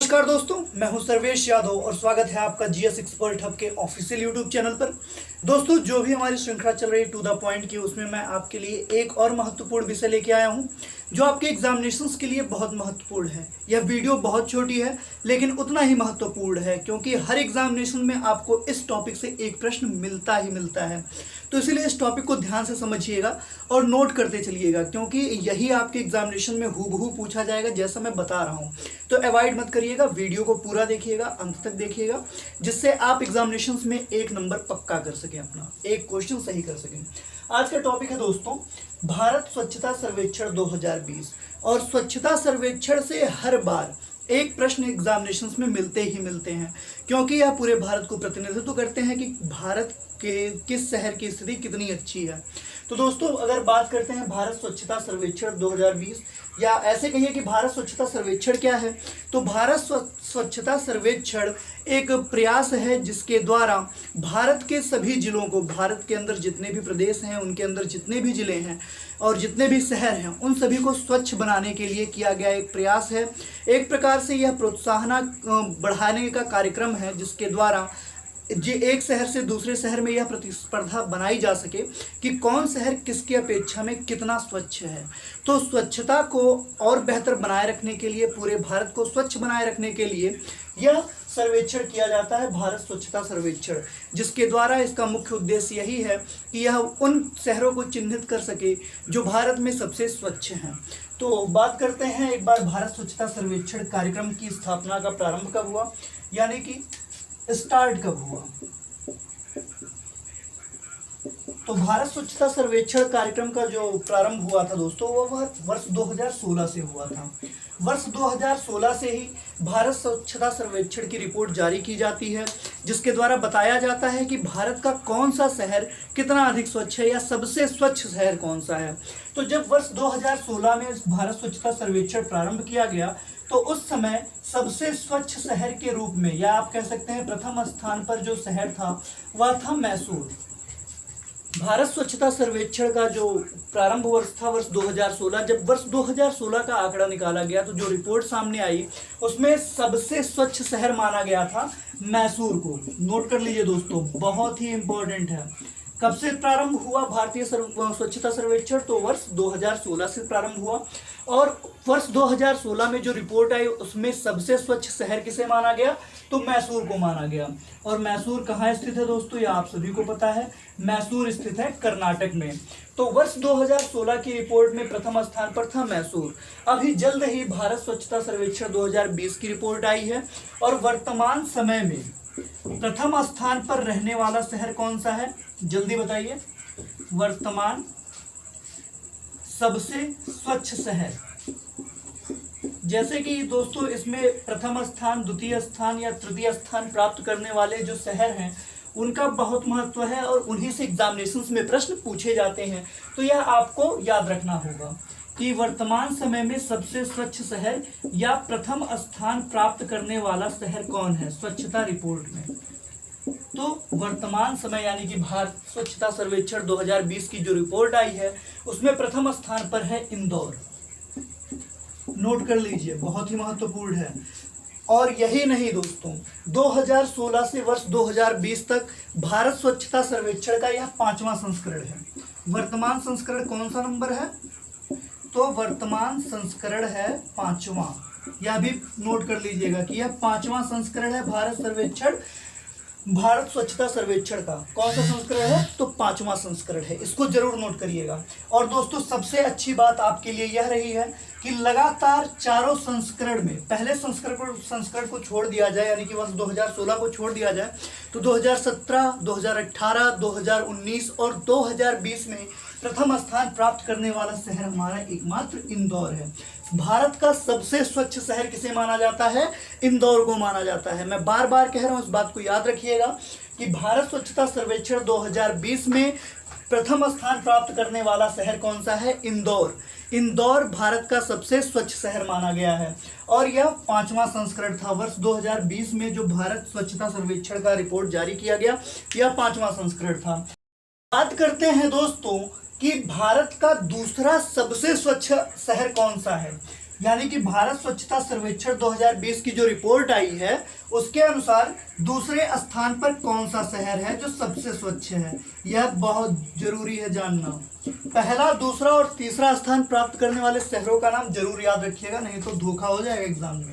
नमस्कार दोस्तों, मैं हूं सर्वेश यादव और स्वागत है आपका जीएस एक्सपर्ट हब के ऑफिशियल यूट्यूब चैनल पर। दोस्तों, जो भी हमारी श्रृंखला चल रही है टू द पॉइंट की, उसमें मैं आपके लिए एक और महत्वपूर्ण विषय लेके आया हूं जो आपके एग्जामिनेशंस के लिए बहुत महत्वपूर्ण है। यह वीडियो बहुत छोटी है लेकिन उतना ही महत्वपूर्ण है, क्योंकि हर एग्जामिनेशन में आपको इस टॉपिक से एक प्रश्न मिलता ही मिलता है। तो इसीलिए इस टॉपिक को ध्यान से समझिएगा और नोट करते चलिएगा, क्योंकि यही आपके एग्जामिनेशन में हूबहू पूछा जाएगा जैसा मैं बता रहा हूँ। तो अवॉइड मत करिएगा, वीडियो को पूरा देखिएगा, अंत तक देखिएगा, जिससे आप एग्जामिनेशंस में एक नंबर पक्का कर सकें, अपना एक क्वेश्चन सही कर सकें। आज का टॉपिक है दोस्तों भारत स्वच्छता सर्वेक्षण 2020। और स्वच्छता सर्वेक्षण से हर बार एक प्रश्न एग्जामिनेशंस में मिलते ही मिलते हैं, क्योंकि यह पूरे भारत को प्रतिनिधित्व करते हैं कि भारत के किस शहर की स्थिति कितनी अच्छी है। तो दोस्तों, अगर बात करते हैं भारत स्वच्छता सर्वेक्षण 2020, या ऐसे कहिए कि भारत स्वच्छता सर्वेक्षण क्या है, तो भारत स्वच्छता सर्वेक्षण एक प्रयास है जिसके द्वारा भारत के सभी जिलों को, भारत के अंदर जितने भी प्रदेश हैं उनके अंदर जितने भी जिले हैं और जितने भी शहर हैं, उन सभी को स्वच्छ बनाने के लिए किया गया एक प्रयास है। एक प्रकार से यह प्रोत्साहन बढ़ाने का कार्यक्रम है, जिसके द्वारा एक शहर से दूसरे शहर में यह प्रतिस्पर्धा बनाई जा सके कि कौन शहर किसकी अपेक्षा में कितना स्वच्छ है। तो स्वच्छता को और बेहतर बनाए रखने के लिए, पूरे भारत को स्वच्छ बनाए रखने के लिए यह सर्वेक्षण किया जाता है, भारत स्वच्छता सर्वेक्षण, जिसके द्वारा इसका मुख्य उद्देश्य यही है कि यह उन शहरों को चिन्हित कर सके जो भारत में सबसे स्वच्छ हैं। तो बात करते हैं एक बार भारत स्वच्छता सर्वेक्षण कार्यक्रम की स्थापना का प्रारंभ कब हुआ, यानी कि स्टार्ट कब हुआ। तो भारत स्वच्छता सर्वेक्षण कार्यक्रम का जो प्रारंभ हुआ था दोस्तों, वह वर्ष 2016 से हुआ था। वर्ष 2016 से ही भारत स्वच्छता सर्वेक्षण की रिपोर्ट जारी की जाती है, जिसके द्वारा बताया जाता है कि भारत का कौन सा शहर कितना अधिक स्वच्छ है या सबसे स्वच्छ शहर कौन सा है। तो जब वर्ष 2016 में भारत स्वच्छता सर्वेक्षण प्रारंभ किया गया, तो उस समय सबसे स्वच्छ शहर के रूप में, या आप कह सकते हैं प्रथम स्थान पर जो शहर था वह था मैसूर। भारत स्वच्छता सर्वेक्षण का जो प्रारंभ वर्ष था वर्ष 2016। जब वर्ष 2016 का आंकड़ा निकाला गया तो जो रिपोर्ट सामने आई उसमें सबसे स्वच्छ शहर माना गया था मैसूर को। नोट कर लीजिए दोस्तों, बहुत ही इंपॉर्टेंट है। कब से प्रारंभ हुआ भारतीय स्वच्छता सर्वेक्षण, तो वर्ष 2016 से प्रारंभ हुआ। और वर्ष 2016 में जो रिपोर्ट आई उसमें सबसे स्वच्छ शहर किसे माना गया, तो मैसूर को माना गया। और मैसूर कहाँ स्थित है दोस्तों, ये आप सभी को पता है, मैसूर स्थित है कर्नाटक में। तो वर्ष 2016 की रिपोर्ट में प्रथम स्थान पर था मैसूर। अभी जल्द ही भारत स्वच्छता सर्वेक्षण 2020 की रिपोर्ट आई है, और वर्तमान समय में प्रथम स्थान पर रहने वाला शहर कौन सा है, जल्दी बताइए। वर्तमान सबसे स्वच्छ शहर, जैसे कि दोस्तों इसमें प्रथम स्थान, द्वितीय स्थान या तृतीय स्थान प्राप्त करने वाले जो शहर हैं उनका बहुत महत्व है और उन्हीं से एग्जामिनेशंस में प्रश्न पूछे जाते हैं। तो यह आपको याद रखना होगा कि वर्तमान समय में सबसे स्वच्छ शहर या प्रथम स्थान प्राप्त करने वाला शहर कौन है स्वच्छता रिपोर्ट में। तो वर्तमान समय यानी कि भारत स्वच्छता सर्वेक्षण 2020 की जो रिपोर्ट आई है उसमें प्रथम स्थान पर है इंदौर। नोट कर लीजिए, बहुत ही महत्वपूर्ण है। और यही नहीं दोस्तों, 2016 से वर्ष 2020 तक भारत स्वच्छता सर्वेक्षण का यह 5वां संस्करण है। वर्तमान संस्करण कौन सा नंबर है, तो वर्तमान संस्करण है 5वां। यह भी नोट कर लीजिएगा कि यह 5वां संस्करण है भारत स्वच्छता सर्वेक्षण का। कौन सा संस्करण है, तो 5वां संस्करण है, इसको जरूर नोट करिएगा। और दोस्तों सबसे अच्छी बात आपके लिए यह रही है कि लगातार चारों संस्करण में, पहले संस्करण को छोड़ दिया जाए यानी कि वर्ष 2016 को छोड़ दिया जाए, तो 2017, 2018, 2019 और 2020 में प्रथम स्थान प्राप्त करने वाला शहर हमारा एकमात्र इंदौर है। भारत का सबसे स्वच्छ शहर किसे माना जाता है, इंदौर को माना जाता है। मैं बार बार कह रहा हूं, इस बात को याद रखिएगा कि भारत स्वच्छता सर्वेक्षण 2020 में प्रथम स्थान प्राप्त करने वाला शहर कौन सा है, इंदौर। इंदौर भारत का सबसे स्वच्छ शहर माना गया है और यह 5वां संस्करण था। वर्ष 2020 में जो भारत स्वच्छता सर्वेक्षण का रिपोर्ट जारी किया गया, यह 5वां संस्करण था। बात करते हैं दोस्तों कि भारत का दूसरा सबसे स्वच्छ शहर कौन सा है, यानी कि भारत स्वच्छता सर्वेक्षण 2020 की जो रिपोर्ट आई है उसके अनुसार दूसरे स्थान पर कौन सा शहर है जो सबसे स्वच्छ है, यह बहुत जरूरी है जानना। पहला, दूसरा और तीसरा स्थान प्राप्त करने वाले शहरों का नाम जरूर याद रखिएगा, नहीं तो धोखा हो जाएगा एग्जाम में।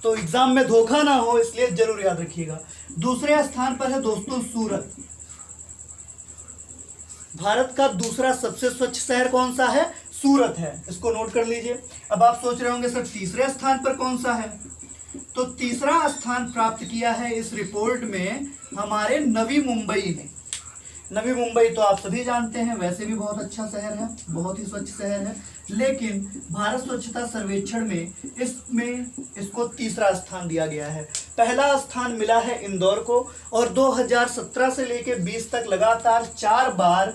तो एग्जाम में धोखा ना हो इसलिए जरूर याद रखिएगा। दूसरे स्थान पर है दोस्तों सूरत। भारत का दूसरा सबसे स्वच्छ शहर कौन सा है? सूरत है, इसको नोट कर लीजिए। अब आप सोच रहे होंगे सर तीसरे स्थान पर कौन सा है? तो तीसरा स्थान प्राप्त किया है इस रिपोर्ट में हमारे नवी मुंबई ने। नवी मुंबई तो आप सभी जानते हैं, वैसे भी बहुत अच्छा शहर है, बहुत ही स्वच्छ शहर है, लेकिन भारत स्वच्छता सर्वेक्षण में इसको तीसरा स्थान दिया गया है। पहला स्थान मिला है इंदौर को, और 2017 से लेकर 20 तक लगातार 4 बार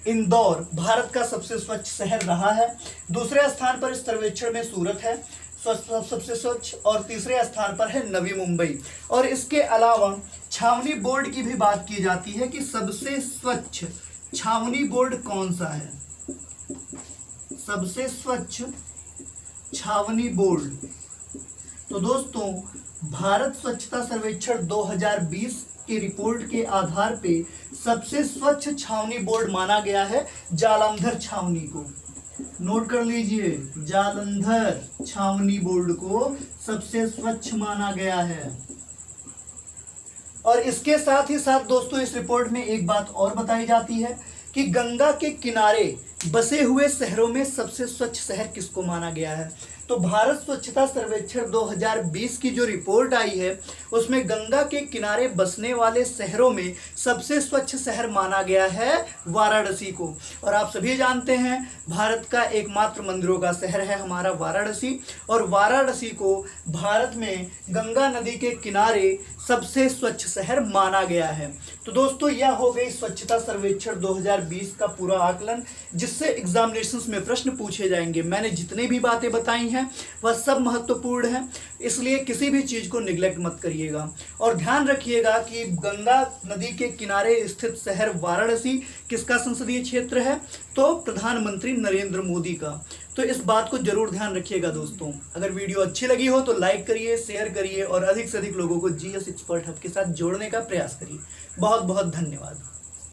इंदौर भारत का सबसे स्वच्छ शहर रहा है। दूसरे स्थान पर इस सर्वेक्षण में सूरत है सबसे स्वच्छ, और तीसरे स्थान पर है नवी मुंबई। और इसके अलावा छावनी बोर्ड की भी बात की जाती है कि सबसे स्वच्छ छावनी बोर्ड कौन सा है। सबसे स्वच्छ छावनी बोर्ड, तो दोस्तों भारत स्वच्छता सर्वेक्षण 2020 की रिपोर्ट के आधार पे सबसे स्वच्छ छावनी बोर्ड माना गया है जालंधर छावनी को। नोट कर लीजिए, जालंधर छावनी बोर्ड को सबसे स्वच्छ माना गया है। और इसके साथ ही साथ दोस्तों इस रिपोर्ट में एक बात और बताई जाती है कि गंगा के किनारे बसे हुए शहरों में सबसे स्वच्छ शहर किसको माना गया है। तो भारत स्वच्छता सर्वेक्षण 2020 की जो रिपोर्ट आई है उसमें गंगा के किनारे बसने वाले शहरों में सबसे स्वच्छ शहर माना गया है वाराणसी को। और आप सभी जानते हैं भारत का एकमात्र मंदिरों का शहर है हमारा वाराणसी, और वाराणसी को भारत में गंगा नदी के किनारे सबसे स्वच्छ शहर माना गया है। तो दोस्तों यह हो गई स्वच्छता सर्वेक्षण 2020 का पूरा आकलन, जिससे एग्जामिनेशंस में प्रश्न पूछे जाएंगे। मैंने जितनी भी बातें बताई हैं वह सब महत्वपूर्ण है, इसलिए किसी भी चीज को निगलेक्ट मत करिएगा। और ध्यान रखिएगा कि गंगा नदी के किनारे स्थित शहर वाराणसी किसका संसदीय क्षेत्र है? तो प्रधानमंत्री नरेंद्र मोदी का। तो इस बात को जरूर ध्यान रखिएगा दोस्तों। अगर वीडियो अच्छी लगी हो तो लाइक करिए, शेयर करिए और अधिक से अधिक लोगों को जीएस एक्सपर्ट हब के साथ जोड़ने का प्रयास करिए। बहुत बहुत धन्यवाद।